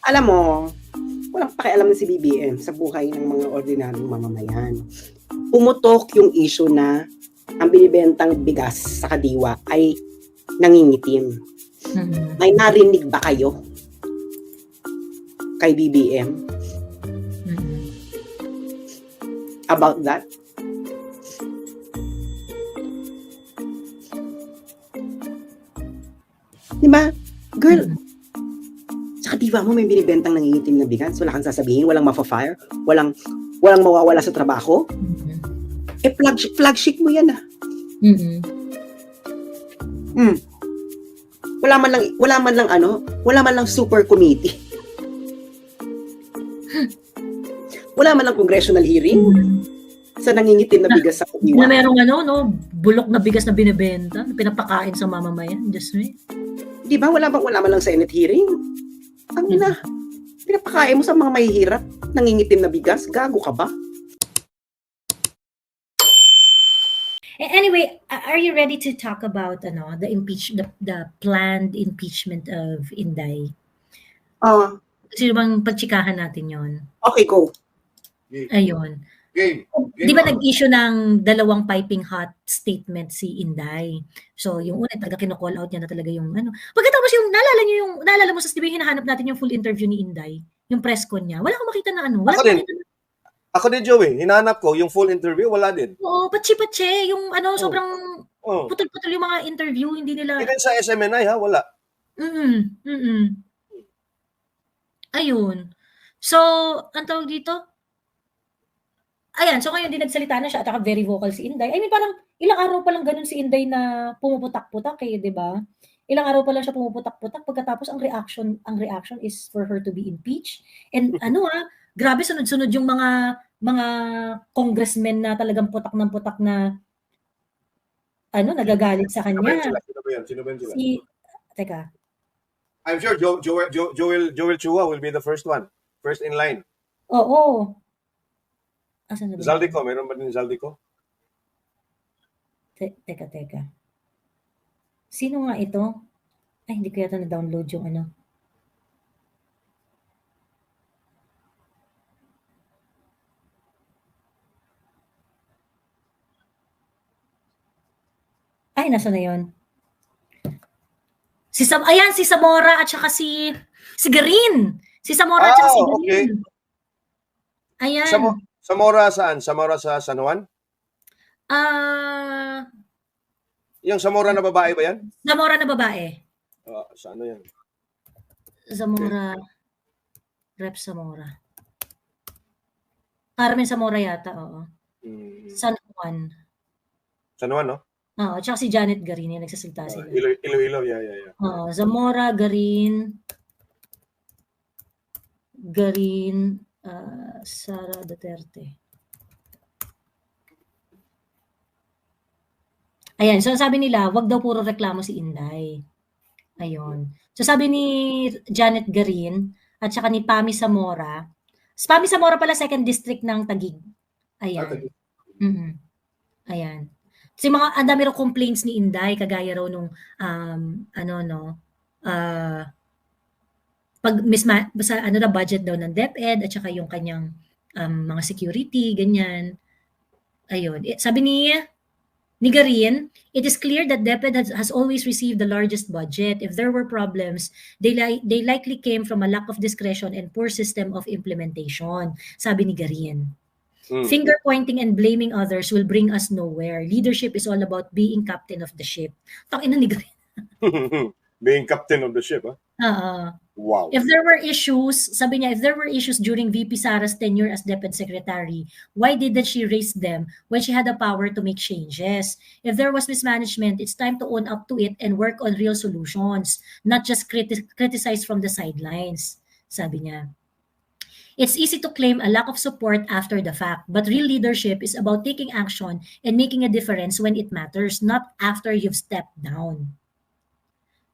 Alam mo, walang pakialam si BBM sa buhay ng mga ordinaryong mamamayan. Pumutok yung issue na ang binibentang bigas sa Kadiwa ay nangingitim. May narinig ba kayo kay BBM about that? Diba? Girl, sa Kadiwa mo may binibentang nangingitim na bigas, wala kang sasabihin, walang mafa-fire, walang mawawala sa trabaho. Eh, flagship mo yan ah. Wala man lang super committee. Wala man lang congressional hearing sa nangingitim na bigas sa Kadiwa. Na merong bulok na bigas na binebenta, na pinapakain sa mamamayan. Just me. Di ba? Wala man lang Senate hearing. Ang ina, pinapakain mo sa mga mahihirap, nangingitim na bigas, gago ka ba? Anyway, are you ready to talk about the planned impeachment of Inday? Sino bang pagtsikahan natin yon? Okay, go. Ayun. Di ba nag-issue ng 2 piping hot statement si Inday? So, yung una talaga kino-call out niya na talaga yung Pagkatapos naalala mo di ba yung hinahanap natin yung full interview ni Inday? Yung press con niya. Wala akong makita na Ako din, Joey. Hinahanap ko yung full interview, wala din. Oo, patsi-patsi. Yung sobrang putol-putol yung mga interview. Hindi nila... Even sa SMNI, ha? Wala. Ayun. So, ang tawag dito? Ayan, so ngayon din nagsalita na siya at very vocal si Inday. I mean, parang ilang araw pa lang ganun si Inday na pumuputak-putak di ba? Ilang araw pa lang siya pumuputak-putak pagkatapos ang reaction is for her to be impeached. And grabe sunod-sunod yung mga congressmen na talagang putak ng putak na nagagalit sa kanya. Sino ba yun? Teka. I'm sure Joel Chua will be the first in line. Oo. Asan na ba? Zaldico, meron ba din Zaldico? Teka. Sino nga ito? Ay, hindi ko yata na-download yung Ay, nasa na yun? Si Zamora at saka si Garin. Si Zamora at saka si Garin. Okay. Ayan. Zamora saan? Zamora sa San Juan? Yung Zamora na babae ba yan? Zamora na babae. Sa ano yan? Zamora. Okay. Rep Zamora. Carmen Zamora yata, oo. San Juan. San Juan, no? Oo, tsaka si Janet Garin, yung nagsasalita sila. Iloilo, yeah. Oo, Zamora, Garin, Sara Duterte. Ayan, so sabi nila, wag daw puro reklamo si Inday. Ayun. So sabi ni Janet Garin at saka ni Pami Zamora. Pami Zamora pala 2nd district ng Taguig. Ayan. Ayan. Kasi ang dami raw complaints ni Inday kagaya raw nung pag budget daw ng DepEd at saka yung kanyang mga security, ganyan. Ayun. Sabi ni Garin, it is clear that DepEd has always received the largest budget. If there were problems, they likely came from a lack of discretion and poor system of implementation. Sabi ni Garin. Finger pointing and blaming others will bring us nowhere. Leadership is all about being captain of the ship. Tangina ni Garin. Being captain of the ship, huh? Wow. If there were issues during VP Sara's tenure as DepEd Secretary, why didn't she raise them when she had the power to make changes? If there was mismanagement, it's time to own up to it and work on real solutions, not just criticize from the sidelines, sabi niya. It's easy to claim a lack of support after the fact, but real leadership is about taking action and making a difference when it matters, not after you've stepped down.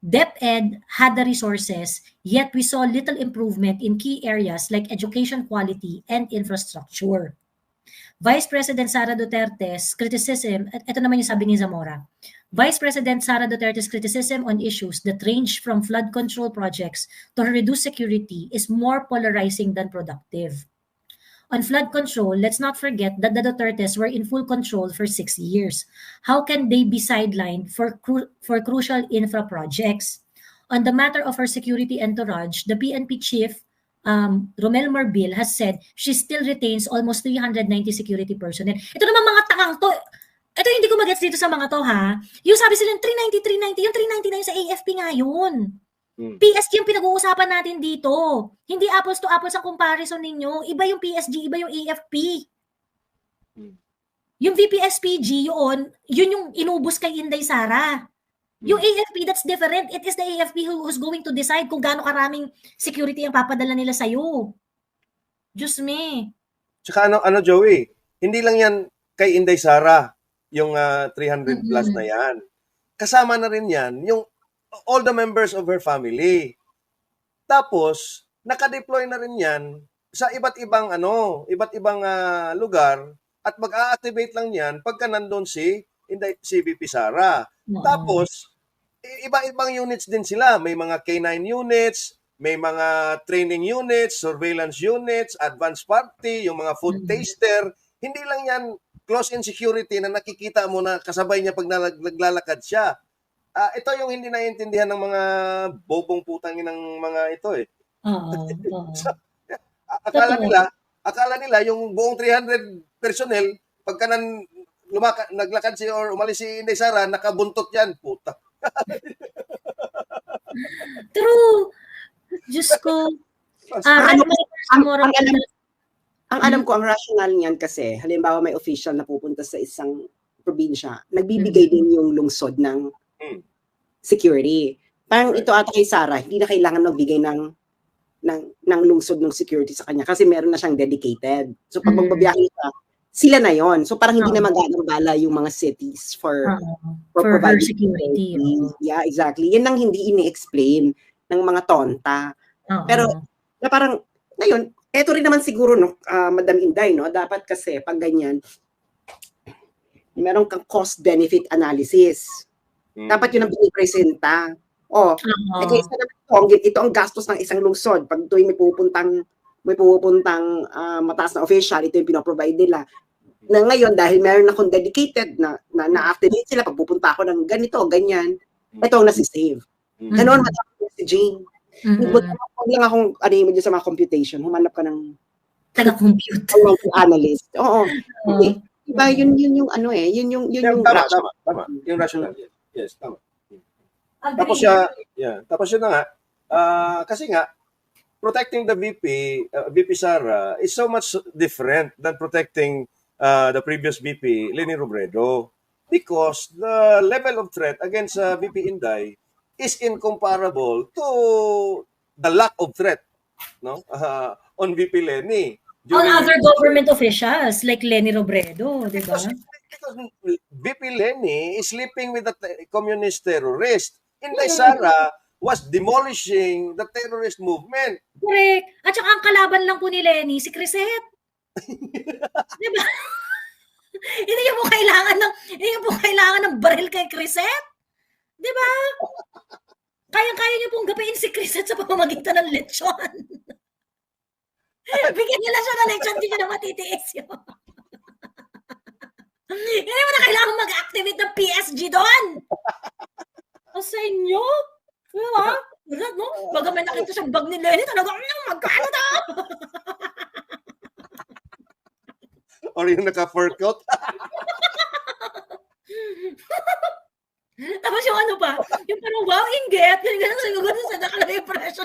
DepEd had the resources, yet we saw little improvement in key areas like education quality and infrastructure. Vice President Sara Duterte's criticism, ito naman yung sabi ni Zamora, Vice President Sara Duterte's criticism on issues that range from flood control projects to her reduced security is more polarizing than productive. On flood control, let's not forget that the Dutertes were in full control for 6 years. How can they be sidelined for crucial infra projects? On the matter of her security entourage, the PNP chief, Romel Marbil, has said she still retains almost 390 security personnel. Ito naman mga tangang to. Ito hindi ko magets dito sa mga to, ha? Yung sabi sila 390, yung 390 na yung sa AFP nga yun. PSG yung pinag-uusapan natin dito. Hindi apples to apples ang comparison ninyo. Iba yung PSG, iba yung AFP. Yung VPSPG yun yung inubos kay Inday Sara. Yung AFP, that's different. It is the AFP who's going to decide kung gaano karaming security ang papadala nila sa'yo. Diyos me. Tsaka Joey, hindi lang yan kay Inday Sara, yung 300 plus na yan. Kasama na rin yan, yung all the members of her family. Tapos, naka-deploy na rin yan sa iba't ibang lugar at mag-a-activate lang yan pagka nandun si VP Sara. Tapos, iba-ibang units din sila. May mga K9 units, may mga training units, surveillance units, advanced party, yung mga food taster. Hindi lang yan close-in security na nakikita mo na kasabay niya pag naglalakad siya. Ito yung hindi naiintindihan ng mga bobong putangin ng mga ito eh. So, akala nila yung buong 300 personnel pagka naglakad si or umalis si Inday Sara, nakabuntot yan, puta. True. Diyos ko. Ang alam ko, ang rationale niyan kasi, halimbawa may official na pupunta sa isang probinsya, nagbibigay din yung lungsod ng security. Parang ito ata kay Sara, hindi na kailangan magbigay ng lungsod ng security sa kanya kasi meron na siyang dedicated. So pag magbabiyahe siya, sila na yon. So parang hindi na mag-aambala yung mga cities for her security. Yeah, exactly. Yan ang hindi ini-explain ng mga tonta. Pero na parang ngayon, eto rin naman siguro Madam Inday, no, dapat kasi pag ganyan meron kang cost benefit analysis. Dapat yun ang pinipresenta. Ito ang gastos ng isang lungsod. Pag tuwing may pupuntang mataas na official, ito yung pinoprovide nila. Na ngayon, dahil meron akong dedicated na-activate sila, pag pupunta ako ng ganito, ganyan, ito ang nasi-save. Ganon, madami messaging. Huwag lang akong mo dyan sa mga computation. Humanap ka ng taga-compute. Analyst. Oo. Diba, yun yung yun yung tama. Yung rational. Yes, tama. Tapos yun na nga, kasi nga, protecting the VP Sara is so much different than protecting the previous VP, Leni Robredo, because the level of threat against VP Inday is incomparable to the lack of threat, no, on VP Leni. On other government officials like Leni Robredo, di ba? Because VP Leni is sleeping with the communist terrorist. Inday Sara was demolishing the terrorist movement. Correct. At saka ang kalaban lang po ni Leni, si Crisette. Diba? Hindi niyo po kailangan ng baril kay Crisette. Diba? Kaya niyo pong gapiin si Crisette sa pamamagitan ng lechon. Bigyan niyo lang siya ng lechon, hindi niyo na matitiis yun. Hindi mo na kailangan mag-activate ng PSG doon. Sa inyo? Diba? No? Baga may nakita siyang bag ni Leni, talaga, magkano na? Or yung naka-fur coat. Tapos yung ano pa, yung parang wow, inggit, ganun siguro sa nakalagay presyo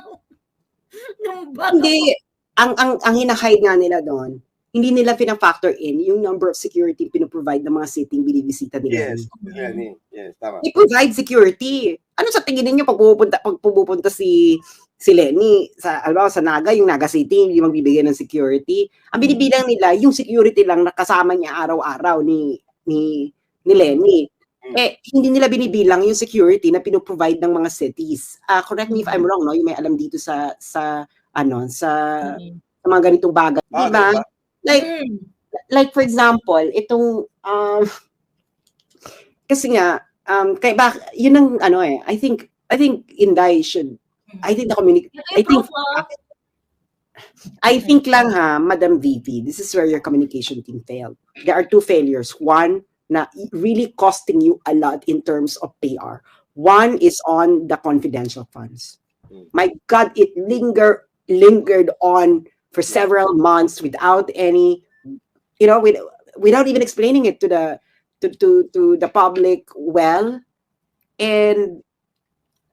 ng bag. Hindi, ang hinahide nga nila doon, hindi nila pinafactor in yung number of security pinoprovide ng mga sitting binibisita nila. Yes, tama. I-provide security. Ano sa tingin niyo pag pupunta si Leni sa Naga, yung Naga City, hindi magbibigay ng security. Ang binibilang nila yung security lang na kasama niya araw-araw ni Leni. Hindi nila binibilang yung security na pinoprovide ng mga cities. Correct me if I'm wrong, no? Yung may alam dito sa mga ganitong bagay, di ba? Like for example, itong kasi nga yun ang ano I think Inday should, I think the I think lang Madam VP, this is where your communication team failed. There are two failures. One, na really costing you a lot in terms of PR. One is on the confidential funds. My God, it lingered on for several months without any, without even explaining it to the public well. And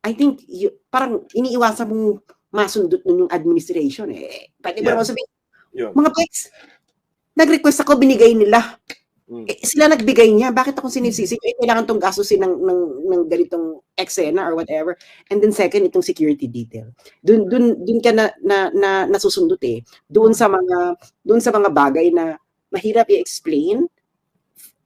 I think parang iniiwasan mong masundot nun yung administration Pwede mo naman sabihin, mga pex, nag-request ako, binigay nila. Sila nagbigay niya. Bakit akong sinisisi? Kailangan tong gastusin ng ganitong eksena or whatever. And then second, itong security detail. Dun ka na nasusundot Doon sa mga bagay na mahirap i-explain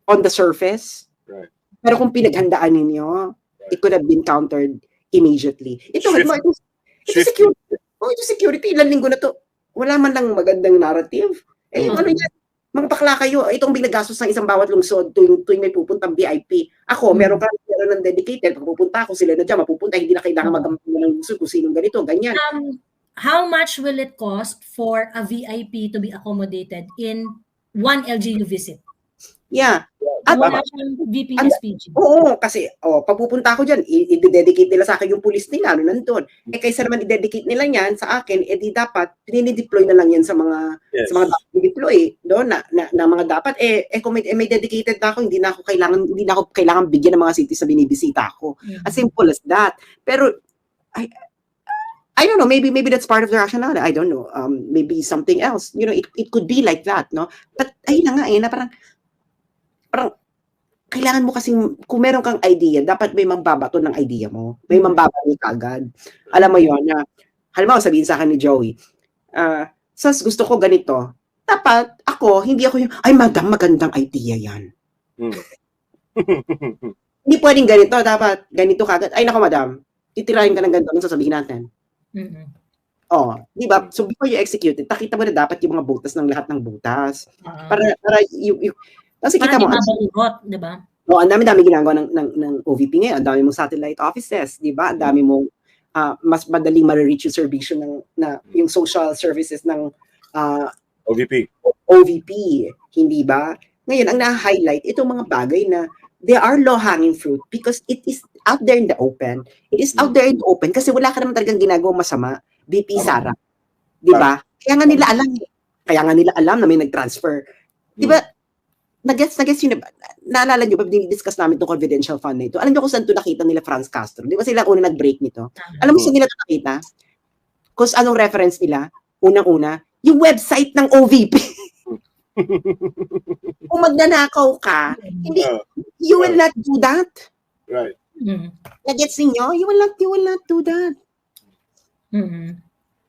on the surface. Right. Pero kung pinaghandaan ninyo, it could have been countered immediately. Ito security, ilang linggo na to. Wala man lang magandang narrative. Ano yan? Mga bakla kayo, itong binagastos ng isang bawat lungsod tuwing may pupuntang VIP. Ako, meron ng dedicated. Pag pupunta ako, sila na dyan, mapupunta, hindi na kailangan magamit ng lungsod kung sinong ganito, ganyan. How much will it cost for a VIP to be accommodated in one LGU visit? Yeah. At wala siyang VP SPG. Oo, kasi pag pupunta ako dyan, i-dedicate nila sa akin yung police nila, nandun. Kaysa naman i-dedicate nila yan sa akin, di dapat, dinideploy na lang yan sa mga deploy, na mga dapat, kung may dedicated na ako, hindi na ako kailangan bigyan ng mga cities na binibisita ako. As simple as that. Pero, I don't know, maybe that's part of the rationale. I don't know. Maybe something else. It could be like that, no? But, ayun na nga, na parang kailangan mo kasing, kung meron kang idea, dapat may mambabato ng idea mo. May mambabato kagad. Alam mo yun, halimbawa sabihin sa akin ni Joey, Sas, gusto ko ganito. Dapat, hindi ako yung, ay madam, magandang idea yan. Hindi pwedeng ganito, dapat ganito kagad. Ay nako madam, titirahin ka ng ganito, anong sasabihin natin? Di ba? So before you execute it, takita mo na dapat yung mga butas ng lahat ng butas. Para kasi kita mo, di ba? Ang dami ginagawa ng OVP ngayon. Ang dami mong satellite offices, di ba? Ang dami mong mas madaling ma-reach yung service yung social services ng OVP, hindi ba? Ngayon, ang na-highlight, itong mga bagay na they are low-hanging fruit because it is out there in the open. It is out there in the open kasi wala ka naman talagang ginagawang masama, VP Sara. Di ba? Kaya nga nila alam na may nag-transfer. Di ba? Nag-gets yun, naalala nyo ba, dinidiscuss namin itong confidential fund na ito. Alam nyo kung saan ito nakita nila Franz Castro? Di ba sila una nag-break nito? Alam mo saan nila ito nakita? Kung anong reference nila? Unang-una, yung website ng OVP. Kung magnanakaw ka, hindi, you will not do that. Right. Nag-gets ninyo? You will not do that.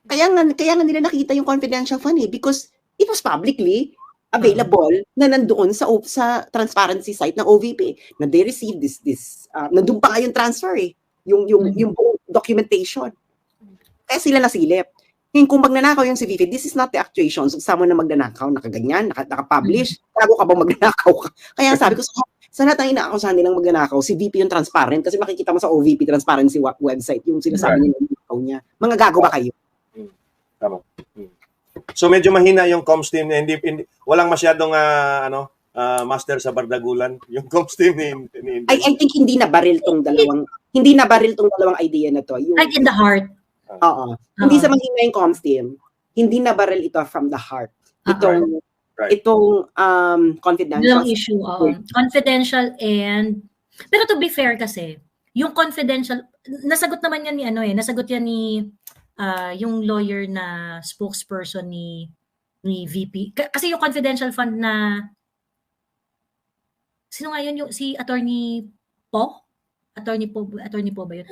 Kaya nga nila nakita yung confidential fund because it was publicly available na nandoon sa transparency site ng OVP na they received this nandun pa nga yung transfer yung buong documentation. Kaya sila nasilip. Kung magnanakaw yung si VP, this is not the actuation. So, someone na magnanakaw, nakaganyan, nakapublish, bago ka bang magnanakaw ka? Kaya sabi ko, sa lahat ng inaakusahan nilang magnanakaw, si VP yung transparent kasi makikita mo sa OVP transparency website yung sinasabi niya. Mga gago ba kayo? Tama. So medyo mahina yung comms team, hindi walang masyadong master sa bardagulan yung comms team ni I think hindi na baril tong dalawang idea na to. Like in the heart. Oo. Hindi sa mahina yung comms team. Hindi na baril ito from the heart. Itong confidential issue. Confidential pero to be fair kasi, yung confidential, nasagot naman yan nasagot yan ni yung lawyer na spokesperson ni VP. Kasi yung confidential fund na sino nga yun? Yung si Attorney Po? Attorney Po ba yun?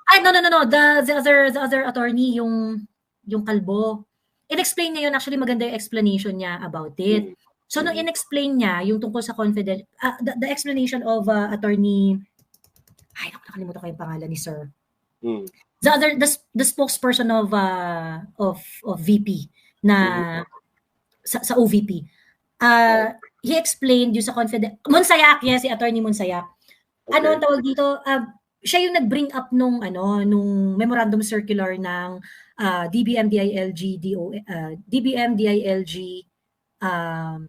Ay, no. The other attorney, yung kalbo. In-explain niya yun. Actually, maganda yung explanation niya about it. So, nung in-explain niya yung tungkol sa confidential, the explanation of attorney, ay, nakalimutan ko yung pangalan ni sir. The spokesperson of VP na sa OVP. He explained yung sa Monsayak, si Attorney Monsayak. ano ang tawag dito, siya yung nag-bring up nung memorandum circular ng DBM, DILG,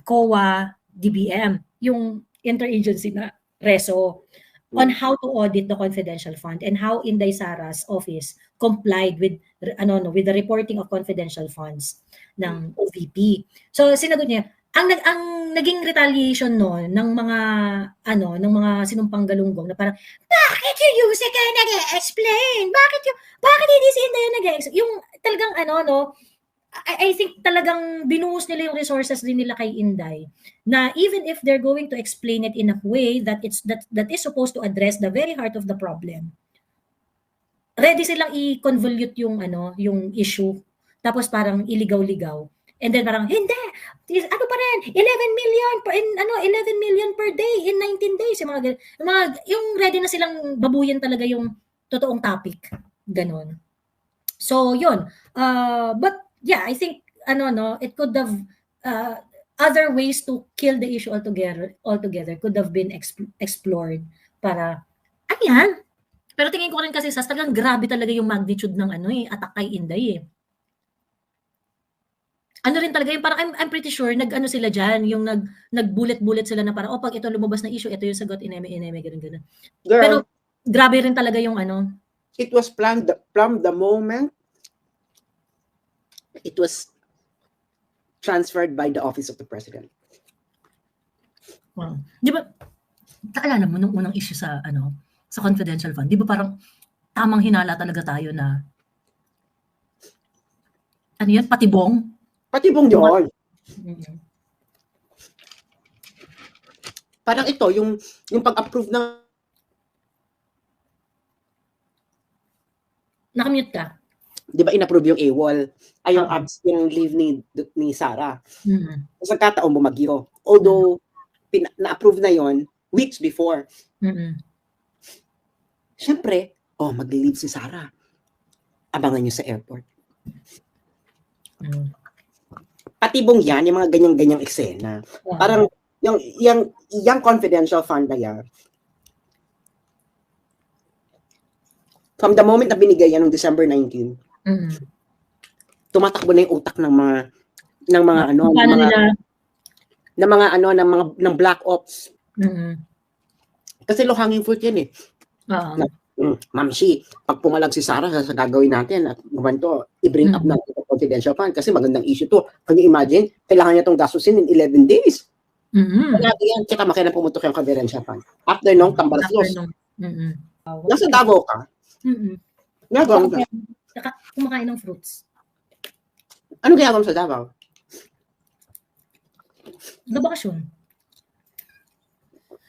COA, DBM, yung interagency na RESO, on how to audit the confidential fund and how Inday Sara's office complied with with the reporting of confidential funds ng OVP. So sinagot niya, ang naging retaliation ng mga sinumpang galunggong na parang, bakit yung Yuse kayo nag-explain? Bakit hindi si Inday yung nag-explain? Yung talagang I think talagang binuhos nila yung resources din nila kay Inday na even if they're going to explain it in a way that is supposed to address the very heart of the problem, ready silang i-convolute yung issue, tapos parang iligaw-ligaw, and then parang hindi, ano pa rin, 11 million per day in 19 days, yung ready na silang babuyan talaga yung totoong topic, ganon. So yun, but yeah, I think it could have other ways to kill the issue altogether could have been explored para ayan. Pero tingin ko rin kasi talagang grabe talaga yung magnitude ng attack kay Inday eh. Ano rin talaga yung parang I'm pretty sure sila diyan, yung nag-bullet sila na parang pag ito lumabas na issue, ito yung sagot ineme ganun. Pero grabe rin talaga yung it was planned from the moment it was transferred by the office of the president. Wow. Di ba, naalala mo nung unang issue sa confidential fund, di ba parang tamang hinala talaga tayo na patibong? Patibong yun. Parang ito, yung pag-approve ng Nakamute ka. Di ba inapprove yung AWOL? Ay, yung leave ni Sara. Sa kataong bumagyo. Although, na-approve na yon weeks before. Siyempre, mag-leave si Sara. Abangan nyo sa airport. Patibong yan, yung mga ganyang-ganyang eksena. Parang, yung confidential fund na yan, from the moment na binigay yan noong December 19, tumatakbo na yung utak ng black ops. Kasi low hanging fruit yan eh. Ma'am Shi, pag pumalag si Sara sa gagawin natin at gumanto, i-bring up natin the confidential fund kasi magandang issue to. Can you imagine? Kailangan niya itong gastusin in 11 days. Lagi yan, kita makilang pumutok yung confidential fund. After nung tambalaslos. Nasa Davao ka? Nagawang ka? Kumakain ng fruits. Ano ginagawa mo sa Davao? Nagbakasyon.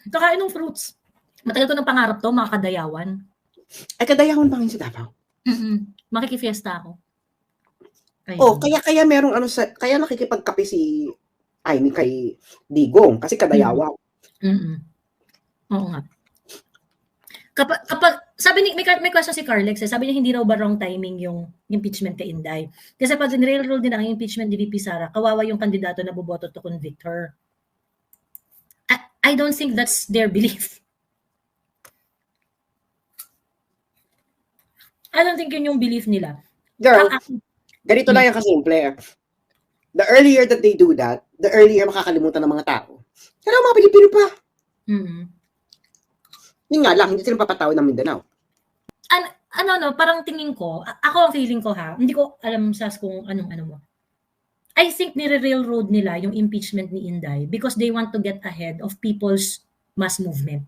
Kakain ng fruits. Matagal ko ng pangarap to, mga kadayawan. Ay, kadayawan pa rin sa Davao? Makikifiesta ako. Kaya merong kaya nakikipagkape si kay Digong kasi kadayawan. Oo nga. Kapag sabi ni may question si Carlex, sabi niya hindi raw ba wrong timing yung impeachment kay Inday. Kasi pag in-railroad din ang impeachment ni VP Sara, kawawa yung kandidato na boboto to convict her. I don't think that's their belief. I don't think yun yung belief nila. Girl, ganito lang yung kasimple. The earlier that they do that, the earlier makakalimutan ng mga tao. Pero mga Pilipino pa. Yun nga lang, hindi sila papatawid ng Mindanao. Parang tingin ko, ako ang feeling ko hindi ko alam kung anong mo. I think nire-railroad nila yung impeachment ni Inday because they want to get ahead of people's mass movement.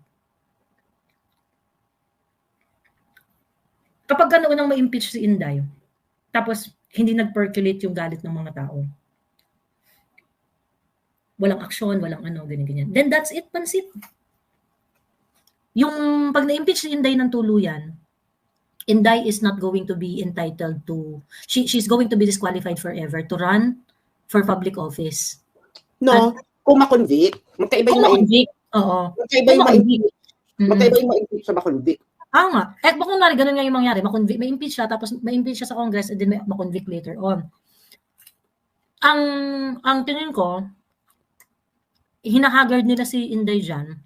Kapag unang ma-impeach si Inday, tapos hindi nag-percolate yung galit ng mga tao, walang aksyon, walang ganyan. Then that's it, pansit. Yung pag na-impeach si Inday ng tuluyan, Inday is not going to be entitled to, she's going to be disqualified forever to run for public office. No, kung ma-convict, magkaiba yung ma-convict. Oo. Magkaiba yung ma-impeach sa ma-convict. Nga. Kung nari, ganun nga yung mangyari. May impeach siya, tapos may impeach siya sa Congress, and then may ma-convict later on. Ang tingin ko, hinahagard nila si Inday dyan,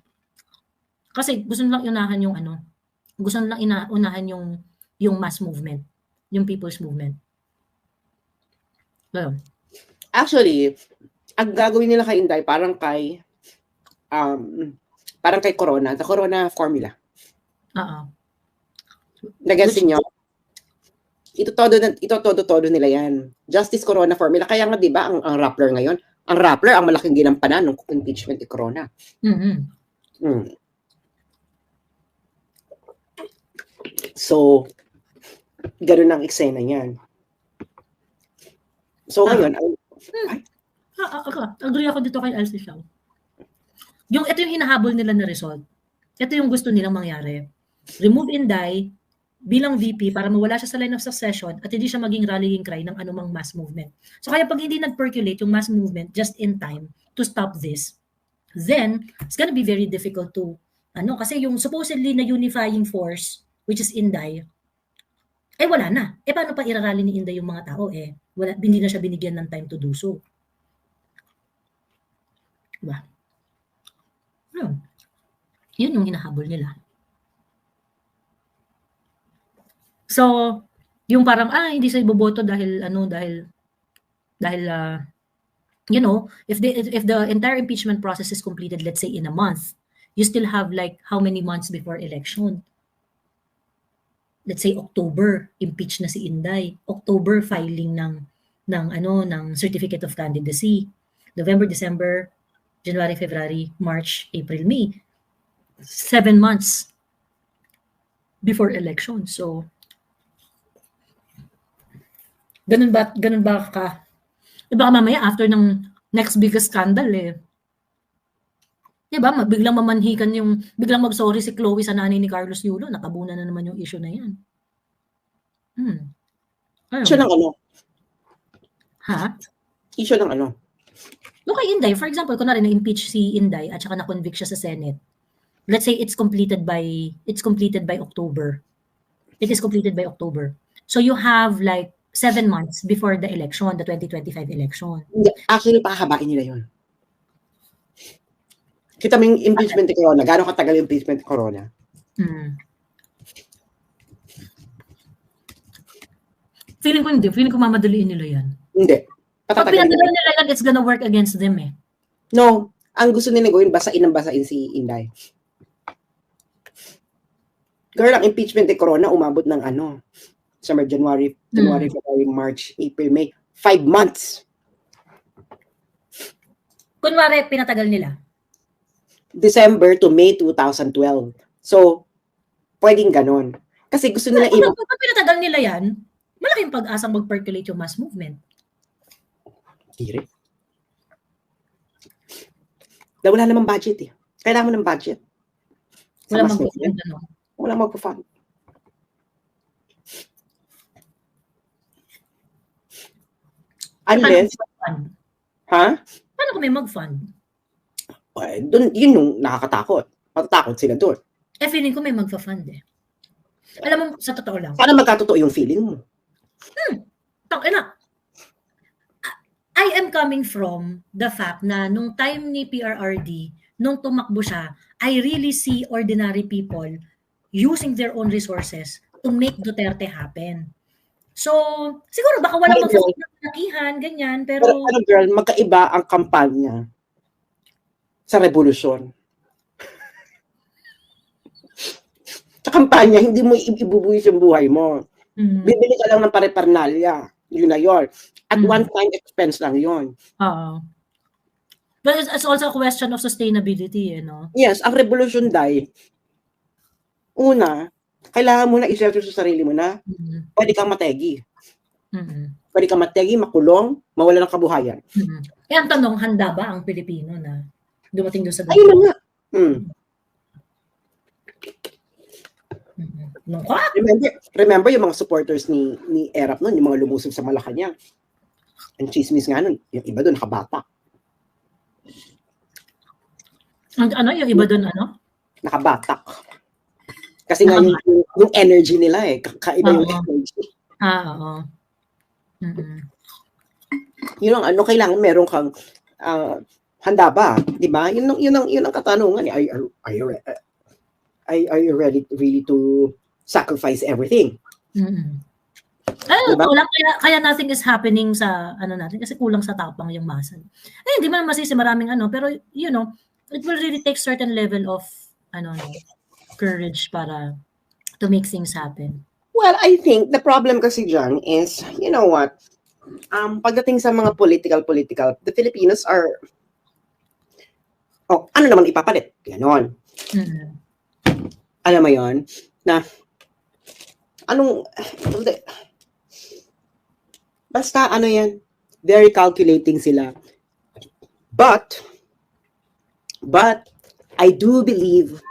Kasi gusto nilang unahan yung gusto nilang unahan yung mass movement, yung people's movement. Ayun. Actually, ang gagawin nila kay Inday parang kay Corona, the Corona formula. Oo. Nagets niyo? Ito todo nila yan. Justice Corona formula. Kaya nga 'di ba ang Rappler ngayon, ang Rappler ang malaking ginampanan ng impeachment ni Corona. So, ganoon ang eksena niyan. So ngayon, agree ako dito kay Elsie Xiao. Ito yung hinahabol nila na result. Ito yung gusto nilang mangyari. Remove Inday bilang VP para mawala siya sa line of succession at hindi siya maging rallying cry ng anumang mass movement. So kaya pag hindi nag-percolate yung mass movement just in time to stop this, then it's gonna be very difficult to, kasi yung supposedly na unifying force, which is Inday, wala na. Paano pa irarally ni Inday yung mga tao? Hindi na siya binigyan ng time to do so. Diba? Yun yung hinahabol nila. So, yung parang, hindi sa iboboto dahil, if the entire impeachment process is completed, let's say in a month, you still have like how many months before election? Let's say October, impeach na si Inday. October, filing ng certificate of candidacy. November, December, January, February, March, April, May. 7 months before election. So, ganun ba ka? Baka mamaya after ng next biggest scandal diba, biglang mamanhikan biglang mag-sorry si Chloe sa nanay ni Carlos Yulo, nakabuna na naman yung issue na yan. Issue ng ano? Ha? Issue ng ano? No, kay Inday, for example, kunwari na-impeach si Inday at saka na-convict siya sa Senate. Let's say it's completed by October. It is completed by October. So you have like 7 months before the election, the 2025 election. Actually, pahabain nila yun. Kita mo yung impeachment ni Corona. Gano'ng katagal yung impeachment ni Corona? Feeling ko hindi. Feeling ko mamadaliin nila yan. Hindi. Pag pinadala nila yan, it's gonna work against them No. Ang gusto nila gawin, basain si Inday. Girl, ang impeachment ni Corona umabot ng summer, January, February, March, April, May. 5 months. Kunwari, pinatagal nila. December to May 2012. So, pwedeng ganon. Kasi gusto nila Kung pinatagal nila yan, malaking pag-asang mag-percolate yung mass movement. Hindi. Wala namang budget Kailangan mo ng budget. Wala mag-fund. Wala mag-fund. Unless, Paano kung may mag-fund? Yun yung nakakatakot. Matatakot sila doon. Feeling ko may mag-fund Alam mo, sa totoo lang. Paano magkatotoo yung feeling mo? I am coming from the fact na nung time ni PRRD, nung tumakbo siya, I really see ordinary people using their own resources to make Duterte happen. So, siguro baka walang mag-fund ganyan, pero girl, magkaiba ang kampanya sa revolusyon. Sa kampanya, hindi mo ibubuhis yung buhay mo. Bibili ka lang ng pare-parnalya. Yun na yun. At one-time expense lang yun. But it's also a question of sustainability, Yes, ang revolusyon, una, kailangan mo na i-settle sa sarili mo na pwede kang mategi. Pwede kang mategi, makulong, mawala ng kabuhayan. Ang tanong, handa ba ang Pilipino na dumating doon sa ganito? Ayun nga. Remember yung mga supporters ni Erap noon, yung mga lumusob sa Malacanang. Ang chismis nga nun, yung iba doon nakabata. Yung iba doon Nakabatak. Kasi nga yung energy nila kaiba yung energy. Oo. Yun ang kailangan meron kang handa ba, 'di ba? Yun ang katanungan are you ready really to sacrifice everything? Mm. Ay, Diba? wala, kaya nothing is happening sa ano natin kasi kulang sa tapang yung muscle. Eh, hindi man masisi maraming ano, pero you know, it will really take certain level of ano no, courage para to make things happen. Well, I think the problem kasi dyan is, you know what, pagdating sa mga political, the Filipinos are, ano naman ipapalit? Ganon. Mm. Alam mo yon na, basta ano yan, very calculating sila. But, I do believe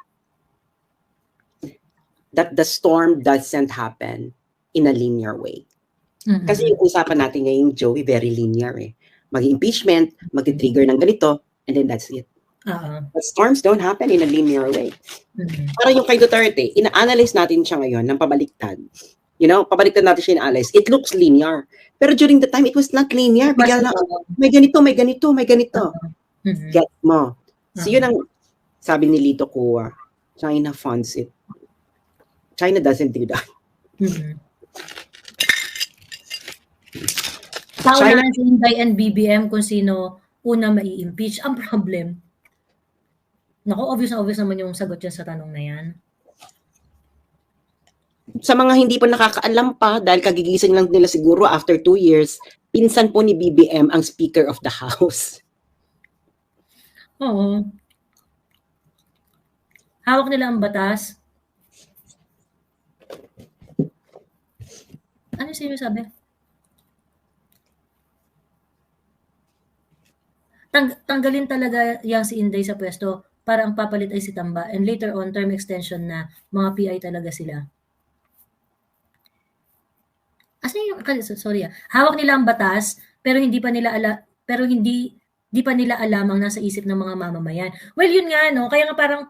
that the storm doesn't happen in a linear way. Mm-hmm. Kasi yung usapan natin ngayon, Joey, very linear eh. Mag-impeachment, mag-trigger ng ganito, and then that's it. But storms don't happen in a linear way. Mm-hmm. Para yung kay Duterte, ina-analyze natin siya ngayon ng pabaliktad. You know, pabaliktad natin siya ina-analyze. It looks linear. Pero during the time, it was not linear. Bigla lang, may ganito. Mm-hmm. Get mo. So yun ang sabi ni Lito Kua, China funds it. China doesn't do that. Mm-hmm. Paunahan si Inday and BBM kung sino una mai-impeach. Ang problem, naku, obvious naman yung sagot dyan sa tanong na yan. Sa mga hindi pa nakakaalam pa, dahil kagigising lang nila siguro after 2 years, pinsan po ni BBM ang Speaker of the House. Oo. Hawak nila ang batas. Ano yung sabi? Tanggalin talaga yang si Inday sa pwesto para ang papalit ay si Tamba and later on term extension na mga PI talaga sila. Hawak nila ang batas pero hindi pa nila alam ang nasa isip ng mga mamamayan. Well, yun nga no, kaya nga parang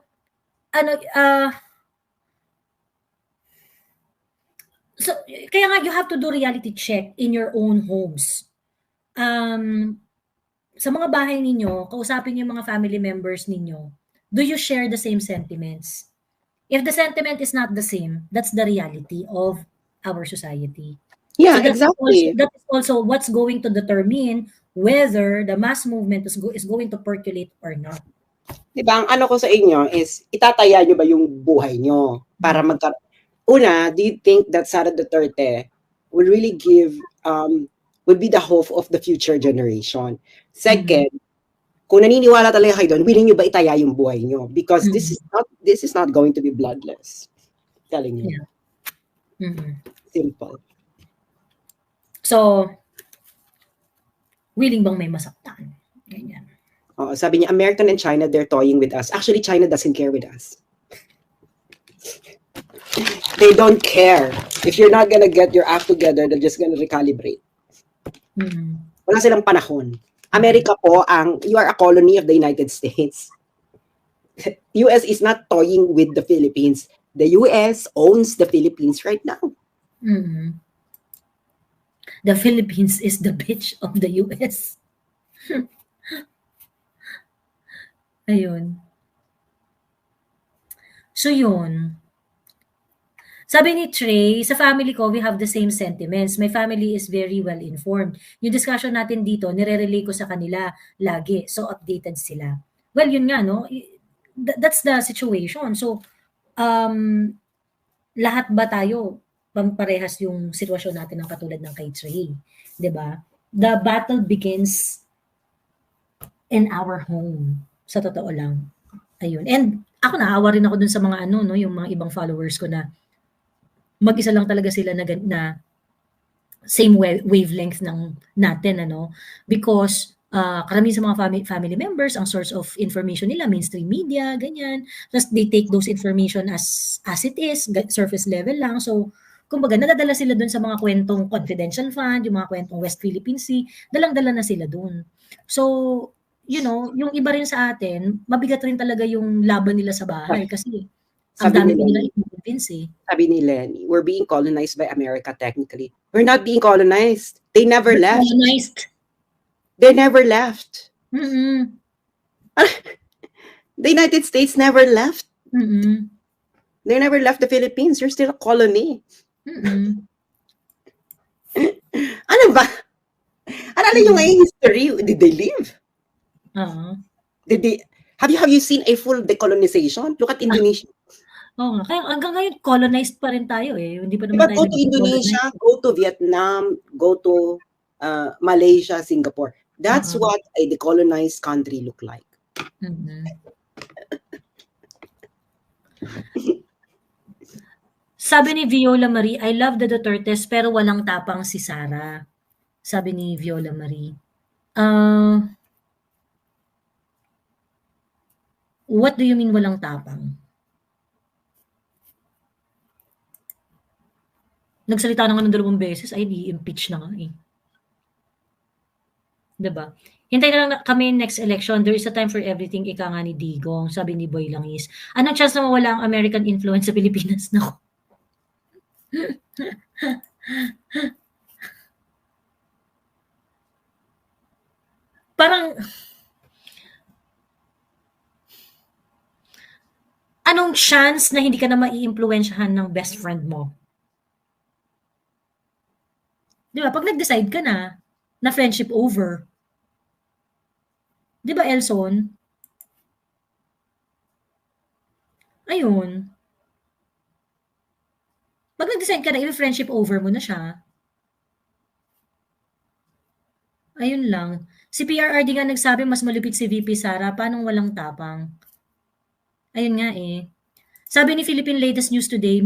so kaya nga you have to do reality check in your own homes. Sa mga bahay ninyo, kausapin yung mga family members ninyo. Do you share the same sentiments? If the sentiment is not the same, that's the reality of our society. Yeah, so exactly. That is also what's going to determine whether the mass movement is going to percolate or not. Diba, ang ano ko sa inyo is, itataya nyo ba yung buhay nyo para Una, do you think that Sara Duterte will really would be the hope of the future generation? Second, kung naniniwala talaga kayo doon, willing nyo ba itaya yung buhay nyo? Because this is not going to be bloodless. Telling you. Yeah. Simple. So, willing bang may masaktan? Ganyan. Sabi niya, American and China, they're toying with us. Actually, China doesn't care with us. They don't care. If you're not gonna get your act together, they're just gonna recalibrate. Wala silang panahon. America po, you are a colony of the United States. US is not toying with the Philippines. The US owns the Philippines right now. The Philippines is the bitch of the US. Ayun. So yun. Sabi ni Trey, sa family ko, we have the same sentiments. My family is very well informed. Yung discussion natin dito, nire-relay ko sa kanila lagi. So, updated sila. Well, yun nga, no? That's the situation. So, lahat ba tayo parehas yung sitwasyon natin ng katulad ng kay Trey? Diba? The battle begins in our home. Sa totoo lang. Ayun. And ako naawa rin ako dun sa mga yung mga ibang followers ko na mag-isa lang talaga sila na same wavelength ng natin because karamihan sa mga family members ang source of information nila mainstream media ganyan, just they take those information as it is, surface level lang. So kumbaga nadadala sila dun sa mga kwentong confidential fund, yung mga kwentong West Philippine Sea, dalang-dala na sila dun. So yung iba rin sa atin, mabigat rin talaga yung laban nila sa bahay kasi ang dami nila i-convince eh. Sabi ni Lenny, we're being colonized by America technically. We're not being colonized. They never left. Colonized. They never left. The United States never left. They never left the Philippines. You're still a colony. Mm-mm. Ano ba? Ano yung history? Did they leave? Oo. Did they? Have you seen a full decolonization? Look at Indonesia. Oo nga. Kaya hanggang ngayon, colonized pa rin tayo eh. Hindi pa Diba, naman go tayo to Indonesia, go to Vietnam, go to Malaysia, Singapore. That's what a decolonized country look like. Mhm. Sabi ni Viola Marie, I love the Dutertes pero walang tapang si Sara. Sabi ni Viola Marie. What do you mean walang tapang? Nagsalita na nga ng 2 beses, ay di-impeach na nga eh. Diba? Hintay na lang kami next election. There is a time for everything, ika nga ni Digong, sabi ni Boy Langis. Anong chance na mawala ang American influence sa Pilipinas? Naku. Parang, anong chance na hindi ka na mai-impluwensyahan ng best friend mo? Di ba? Pag nag-decide ka na friendship over. Di ba, Elson? Ayun. Pag nag-decide ka na, i-friendship over mo na siya. Ayun lang. Si PRRD nga nagsabi, mas malupit si VP Sara, paanong walang tapang? Ayun nga eh. Sabi ni Philippine Latest News Today,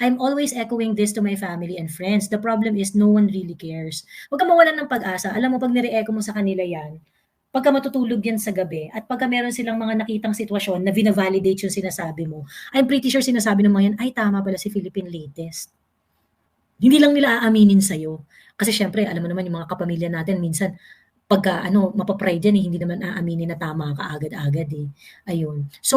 I'm always echoing this to my family and friends. The problem is no one really cares. Huwag ka mawalan ng pag-asa. Alam mo, pag nire-echo mo sa kanila yan, pagka matutulog yan sa gabi, at pagka meron silang mga nakitang sitwasyon na vina-validate yung sinasabi mo, I'm pretty sure sinasabi ng mga yan, ay tama pala si Philippine Latest. Hindi lang nila aaminin sa'yo. Kasi syempre, alam mo naman yung mga kapamilya natin, minsan, pagka mapapride yan, hindi naman aaminin na tama ka agad-agad eh. Ayun. So,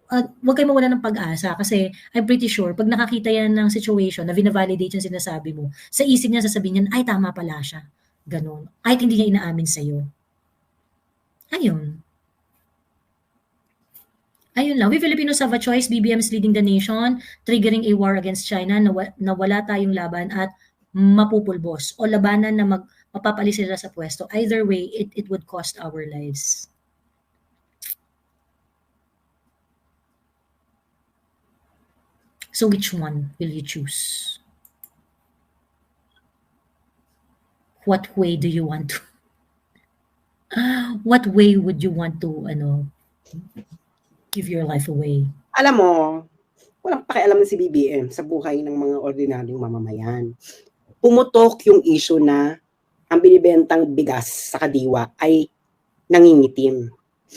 huwag kayo mawala ng pag-asa kasi I'm pretty sure pag nakakita yan ng situation na vina-validate yung sinasabi mo, sa isip niya sasabihin niya, ay tama pala siya. Ganon. Kahit hindi niya inaamin sa'yo. Ayun. Ayun lang. We Filipinos have a choice. BBM is leading the nation, triggering a war against China na wala tayong laban at mapupulbos o labanan na mapapalis sila sa pwesto. Either way, it would cost our lives. So which one will you choose? What way do you want to? What way would you want to give your life away? Alam mo, walang pakialam si BBM sa buhay ng mga ordinaryong mamamayan. Pumutok yung issue na ang binibentang bigas sa Kadiwa ay nangingitim.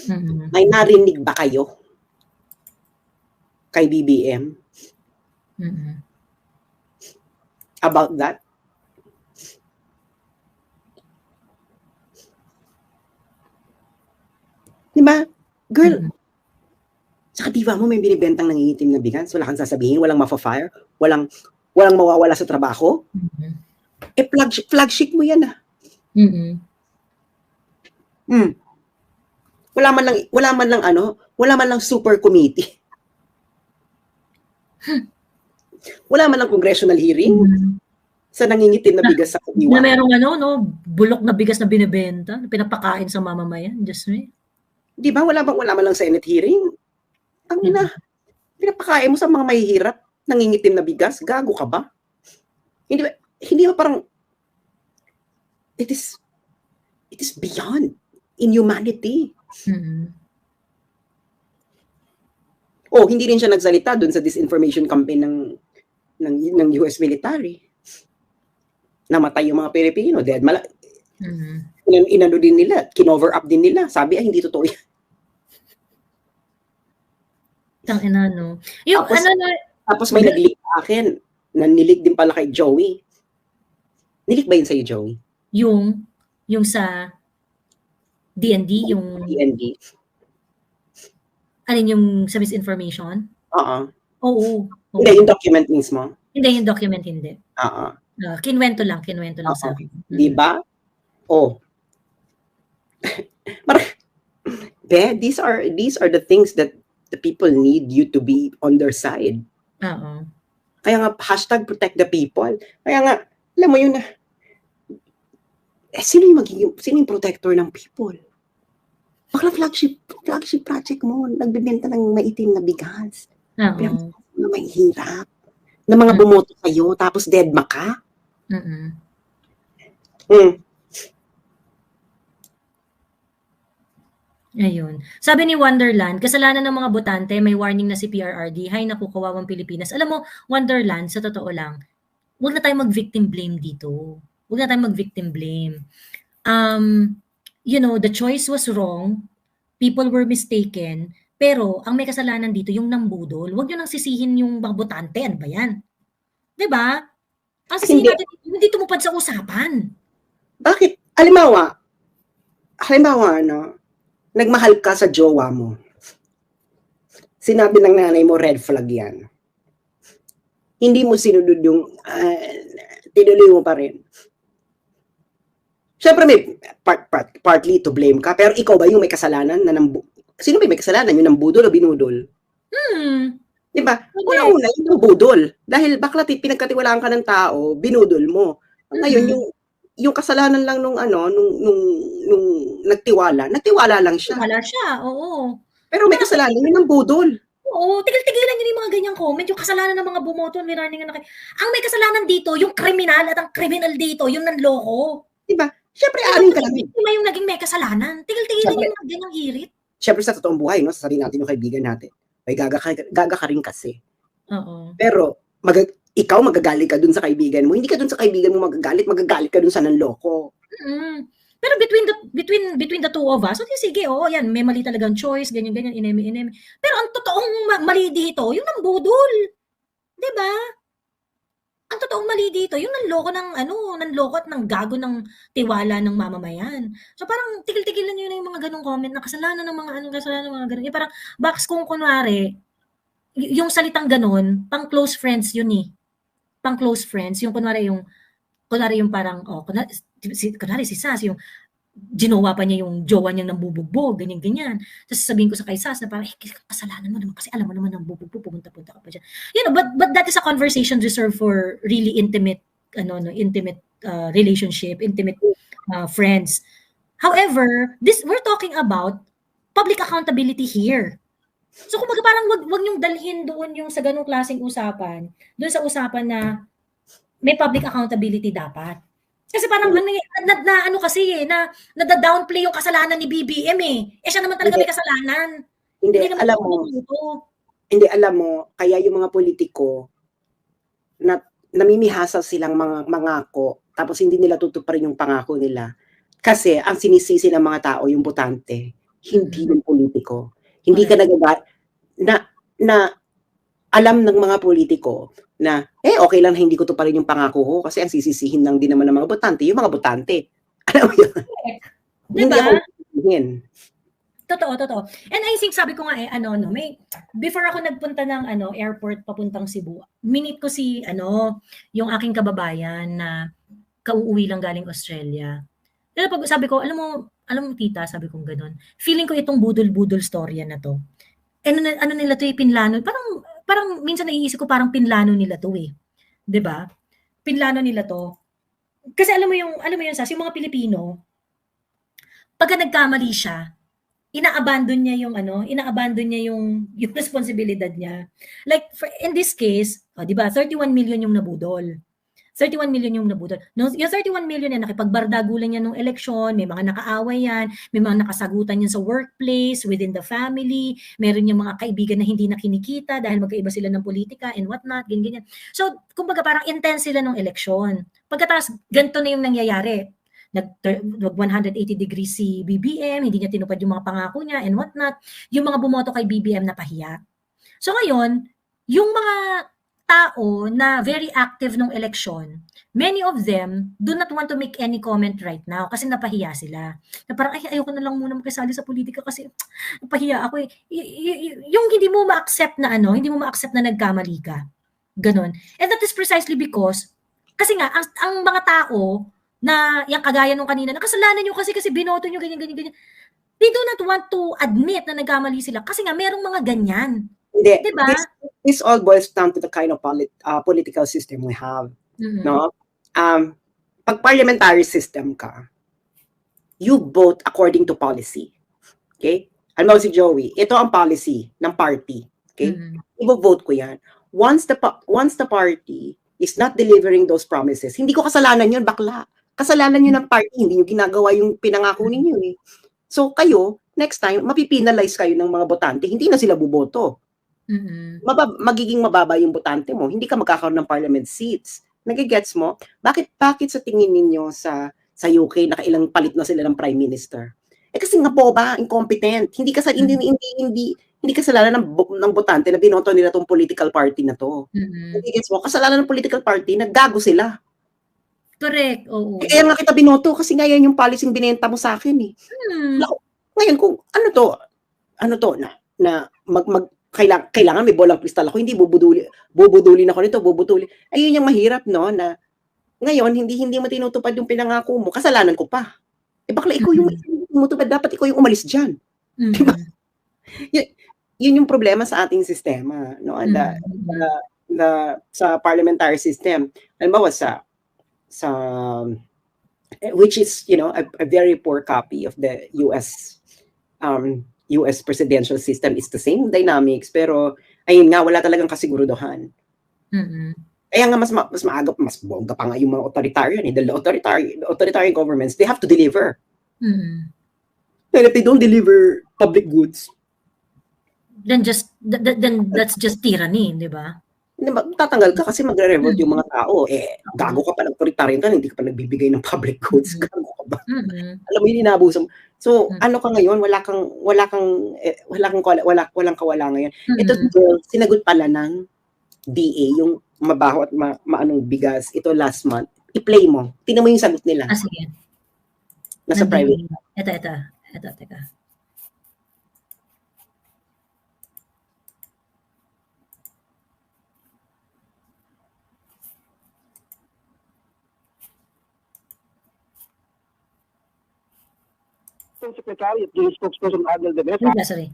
Mm-hmm. May narinig ba kayo kay BBM about that? Diba? Girl, sa Kadiwa mo may binibentang nangingitim na bigas, wala kang sasabihin, walang mafa-fire, walang mawawala sa trabaho. Eh, flagship mo yan ah. Wala man lang super committee. Wala man lang congressional hearing sa nangingitim na bigas sa Kadiwa. Na merong bulok na bigas na binebenta, na pinapakain sa mamamayan. Just me. Di ba? Wala man lang Senate hearing? Ang ina, pinapakain mo sa mga mahihirap, nangingitim na bigas, gago ka ba? Hindi ba parang, it is beyond inhumanity. Oh, hindi rin siya nagsalita dun sa disinformation campaign ng US military. Namatay yung mga Pilipino, dead. Inano din nila, kinover up din nila. Sabi, ay, hindi totoo yan. Tangina, no? Yung, tapos may nag-leak sa akin, na nilik din pala kay Joey. Nilik ba yun sa'yo, Joey? Yung sa DND, yung... DND. Alin yung sa misinformation? Oo. Hindi, yung document mismo? Hindi, yung document hindi. Kinwento lang sa akin. Di ba? Oh. These are the things that the people need you to be on their side. Oo. Kaya nga, hashtag protect the people. Kaya nga, alam mo yun na, sino yung protector ng people? Bakla flagship project mo, nagbibenta ng maitim na bigas. Oo. Na may hirap. Na mga bumoto kayo, tapos deadma ka. Ayun. Sabi ni Wonderland, kasalanan ng mga botante, may warning na si PRRD. Hay naku, kawawang Pilipinas. Alam mo, Wonderland, sa totoo lang, huwag na tayong mag-victim blame dito. Huwag na tayong mag-victim blame. You know, the choice was wrong. People were mistaken. Pero, ang may kasalanan dito, yung nambudol. Huwag nyo nang sisihin yung mga botante. Ano ba yan? Diba? Ang sisihin natin, hindi tumupad sa usapan. Bakit? Halimbawa, no? Nagmahal ka sa jowa mo. Sinabi ng nanay mo, red flag yan. Hindi mo sinunod yung, tinuloy mo pa rin. Siyempre may partly to blame ka, pero ikaw ba yung may kasalanan na sino ba may kasalanan? Yung nambudol o binudol? Diba? Una-una, yung nambudol. Dahil bakla pinagkatiwalaan ka ng tao, binudol mo. Ngayon, yung kasalanan lang nung nagtiwala lang siya. Nagtiwala siya, oo. Pero may kasalanan yun ng budol. Oo, tigil-tigilan yun yung mga ganyang comment, yung kasalanan ng mga bumoto, may learning na ang may kasalanan dito, yung kriminal at ang kriminal dito, yung nanloko. Diba? Siyempre, anin ka lang. Hindi yung naging may kasalanan. Tigil-tigilan yung mga ganyang hirit. Siyempre, sa totoong buhay, no, sasabihin natin yung kaibigan natin, ay gaga ka rin kasi. Oo. Pero, ikaw magagalit ka dun sa kaibigan mo. Hindi ka dun sa kaibigan mo magagalit ka dun sa nanloko. Pero between the two of us, okay, sige, yan, may mali talagang choice, ganyan, ineme. Pero ang totoong mali dito, yung nambudol. 'Di ba? Ang totoong mali dito, yung nanloko at ng gago ng tiwala ng mamamayan. So parang tigil-tigilan niyo na yung mga ganung comment na kasalanan ng mga ganun. Yung parang box kung kunwari, yung salitang ganun, pang close friends yun eh. Pang close friends, yung kunwari yung parang, kunwari si Sas, yung ginawa pa niya yung jowa niyang nambubugbog, ganyan. Tapos sasabihin ko sa kay Sas na parang, kasalanan mo naman kasi alam mo naman nambubugbog, pumunta-punta ka pa dyan. You know, but that is a conversation reserved for really intimate relationship, intimate friends. However, we're talking about public accountability here. So kumbaga parang wag niyong dalhin doon yung sa ganung klaseng usapan, doon sa usapan na may public accountability dapat. Kasi parang nada-downplay yung kasalanan ni BBM eh. Siya naman talaga may kasalanan. Hindi alam mo, kaya yung mga politiko na namimihasa silang mga mangako, tapos hindi nila tutuparin yung pangako nila. Kasi ang sinisisi ng mga tao, yung botante, hindi yung politiko. Hindi ka na alam ng mga politiko na, okay lang na hindi ko to pa rin yung pangako ko kasi ang sisisihin lang din naman ng mga botante, yung mga botante. Alam mo yun? Hindi ako sisihin. Totoo. And I think sabi ko nga before ako nagpunta ng airport papuntang Cebu, minute ko si yung aking kababayan na kauuwi lang galing Australia. Pero pag sabi ko, alam mo tita, sabi kong gano'n, feeling ko itong budol-budol storya na to. Ano nila to pinlano, parang minsan naiisip ko parang pinlano nila to 'di ba? Pinlano nila to. Kasi alam mo yung Sas, yung mga Pilipino, pagka nagkamali siya, ina-abandon niya yung responsibilidad niya. Like in this case, 'di ba, 31 million yung nabudol. 31 million yung nabudol. No, yung 31 million yan, nakipagbardagulan yan ng eleksyon, may mga nakaaway yan, may mga nakasagutan yan sa workplace, within the family, meron yung mga kaibigan na hindi na kinikita dahil magkaiba sila ng politika and whatnot, ganyan. So, kumbaga parang intense sila ng eleksyon. Pagkatapos, ganito na yung nangyayari. Nag 180 degrees si BBM, hindi niya tinupad yung mga pangako niya and whatnot. Yung mga bumoto kay BBM na pahiya. So ngayon, yung mga tao na very active nung election, many of them do not want to make any comment right now kasi napahiya sila. Na parang, ayoko na lang muna makisali sa politika kasi napahiya ako eh. Yung hindi mo ma-accept na nagkamali ka. Ganon. And that is precisely because, kasi nga, ang mga tao na, yung kagaya nung kanina, nakasalanan nyo kasi binoto nyo, ganyan. they do not want to admit na nagkamali sila kasi nga merong mga ganyan. Hindi. Diba? This all boils down to the kind of political system we have. Mhm. No? Pag parliamentary system ka, you vote according to policy. Okay? Alam mo si Joey, ito ang policy ng party. Okay? Mhm. I-vote ko yan. Once the party is not delivering those promises, hindi ko kasalanan yun, bakla. Kasalanan yun ng party, hindi nyo ginagawa yung pinangako ninyo eh. So kayo, next time, mapipinalize kayo ng mga botante, hindi na sila buboto. Mhm. Magiging mababa yung botante mo, hindi ka magkakaroon ng parliament seats. Nagigets mo? Bakit sa tingin ninyo sa UK nakailang palit na sila ng prime minister? Kasi nga boba, incompetent. Hindi kasalanan ng botante na binoto nila tong political party na to. Mhm. Nagigets mo? Kasalanan ng political party, naggago sila. Correct, oo. Kaya nga kita binoto kasi nga yan yung policy binenta mo sa akin eh. Ngayon kung ano to na kailangan may bolang kristal ako, hindi bubudulin ako nito, ayun yung mahirap no na ngayon hindi mo tinutupad yung pinangako mo, kasalanan ko pa. Bakla ikaw yung tinutupad, dapat ikaw yung umalis diyan. Mhm. Diba? Yun yung problema sa ating sistema, no? Sa parliamentary system. Halimbawa sa which is, a very poor copy of the US presidential system. It's the same dynamics, pero ayun nga, wala talagang kasiguruduhan. Mhm. Kaya nga mas maaga, mas bongga pa nga yung mga authoritarian. The authoritarian governments, they have to deliver. Mhm. And if they don't deliver public goods, Then that's just tyranny, di ba? tatanggal ka kasi magre-revolt yung mga tao. Gago ka pa, authoritarian ka, hindi ka pa nagbibigay ng public goods. Gago ka ba? Mhm. Alam mo, yun inabuso mo. So, ano ka ngayon? Walang kawala ngayon. Ito, sinagot pala ng DA, yung mabaho at maanong bigas, ito last month. I-play mo. Tingnan mo yung sagot nila. Sige. Nasa private. Ito, teka. Secretary at Justice Spokesperson Adel de Mesa, Sorry.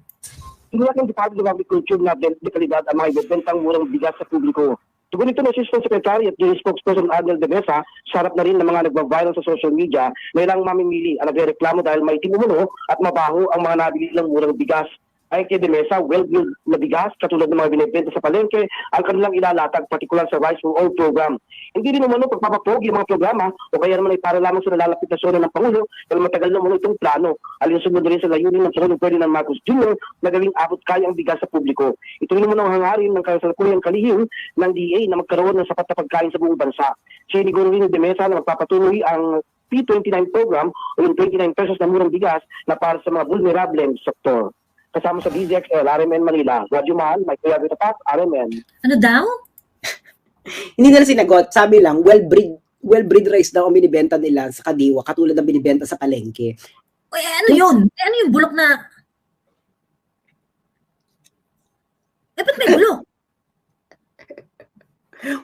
tiniyak ng Department of Agriculture na dekalidad ang mga ibebentang murang bigas sa publiko. Tugon ito ng Assistant Secretary at Justice Spokesperson Adel de Mesa, sarap na rin ng mga nagbaviral sa social media na ilang mamimili ang nagreklamo dahil may tinumuno at mabaho ang mga nabili ng murang bigas. Ay kay de Mesa, well-built na bigas katulad ng mga binibenta sa palengke ang kanilang ilalatag, partikular sa Rice for All program. Hindi rin naman pagpapapogi ang mga programa o kaya naman ay para lamang sa nalalapit na sona ng Pangulo dahil matagal na muna itong plano. Alinsunod rin sa layunin ng Pangulong Ferdinand Marcos Jr. na gawing abot kaya ang bigas sa publiko. Ito rin naman ang hangarin ng kasalukuyang kalihim ng DA na magkaroon ng sapat na pagkain sa buong bansa. Siniguro rin ni de Mesa na magpapatuloy ang P29 program o yung 29 pesos na murang bigas na para sa mga vulnerable sektor. Kasama sa DZXL, RMN Manila. Radyo Mahal, Mike Kuya Tapat, RMN. Ano daw? Hindi nila sinagot. Sabi lang, well-bred rice daw ang binibenta nila sa Kadiwa, katulad ng binibenta sa palengke. Ano yun? Ano yung bulok na... ba't may bulok?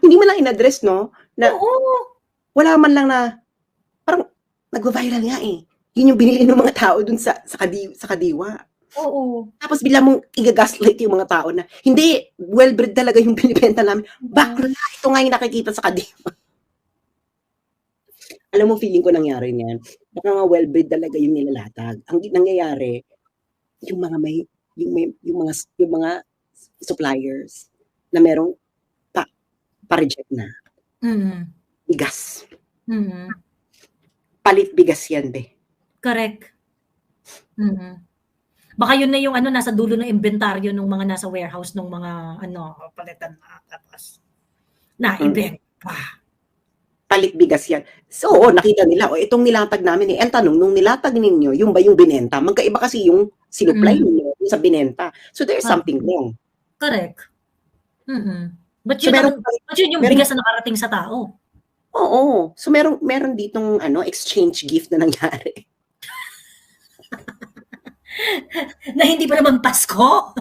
Hindi mo lang in-address, no? Na Oo. wala man lang na, parang nagva-viral nga eh. Yun yung binili ng mga tao dun sa Kadiwa. Oo. Tapos bigla mong i-gaslight yung mga tao na, hindi, well-bred talaga yung binibenta namin. Bakla, ito nga yung nakikita sa Kadiwa. Alam mo, feeling ko nangyari niyan. Baka nga well-bred talaga yung nilalatag. Ang nangyayari, yung mga suppliers na merong pa-reject na. Mhm. Bigas. Mhm. Palit bigas yan, be. Correct. Mhm. Baka yun na yung nasa dulo ng inventaryo ng mga nasa warehouse ng mga palitan na tapos na-ibenta. Palit bigas yan. So, nakita nila, itong nilatag namin ang tanong, nung nilatag ninyo, yung ba yung binenta? Magkaiba kasi yung sinupply ninyo yung sa binenta. So, there's something wrong. Correct. Mhm. But So, yun yung bigas na nakarating sa tao. Oo. So, meron ditong exchange gift na nangyari. Na hindi pa naman Pasko.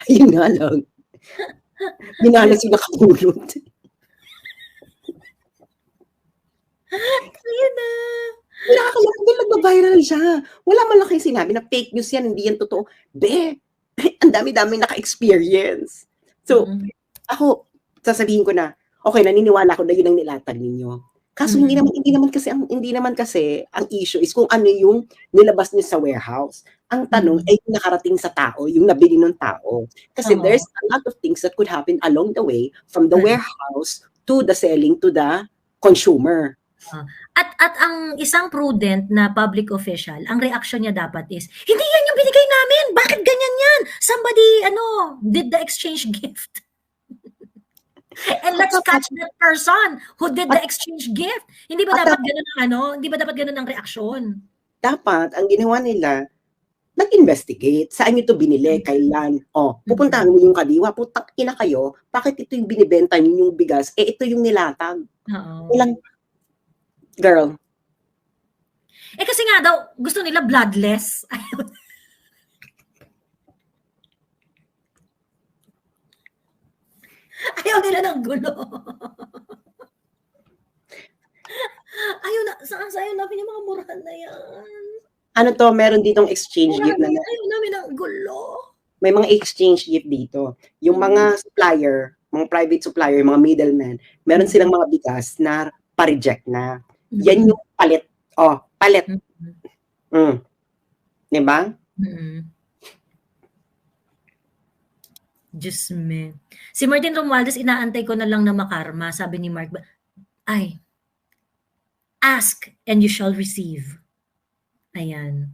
Ayun nga lang. Minalas yung nakapulot. Ayun na. Nakakalakas din nagpa-viral siya. Wala man lang kayo sinabi na fake news yan, hindi yan totoo. Ang dami-dami naka-experience. So, ako, sasabihin ko na, okay, naniniwala ko na yun ang nilatag ninyo. Kaso hindi naman kasi ang issue is kung ano yung nilabas niyo sa warehouse. Ang tanong ay yung nakarating sa tao, yung nabili ng tao. Kasi there's a lot of things that could happen along the way from the warehouse to the selling to the consumer. At ang isang prudent na public official, ang reaction niya dapat is, hindi yan yung binigay namin! Bakit ganyan yan? Somebody, did the exchange gift. And let's catch that person who did the exchange gift. Hindi ba dapat ganun ang reaksyon? Dapat, ang ginawa nila, nag-investigate. Saan nyo ito binili? Kailan? Pupuntahan mo yung kadiwa. Putang ina kayo. Bakit ito yung binibenta nyo yung bigas? Ito yung nilatag. Walang, girl. Kasi nga daw, gusto nila bloodless. Ayaw nila ng gulo. Ayaw namin yung mga murahan na yan. Ano to, meron ditong exchange gift na. Ayaw namin ng gulo. May mga exchange gift dito. Yung mga supplier, mga private supplier, mga middlemen, meron silang mga bigas na pa-reject na. Yan yung palit. Palit. Diba? Diyos me. Si Martin Romualdez, inaantay ko na lang na makarma, sabi ni Mark. Ask and you shall receive. Ayan.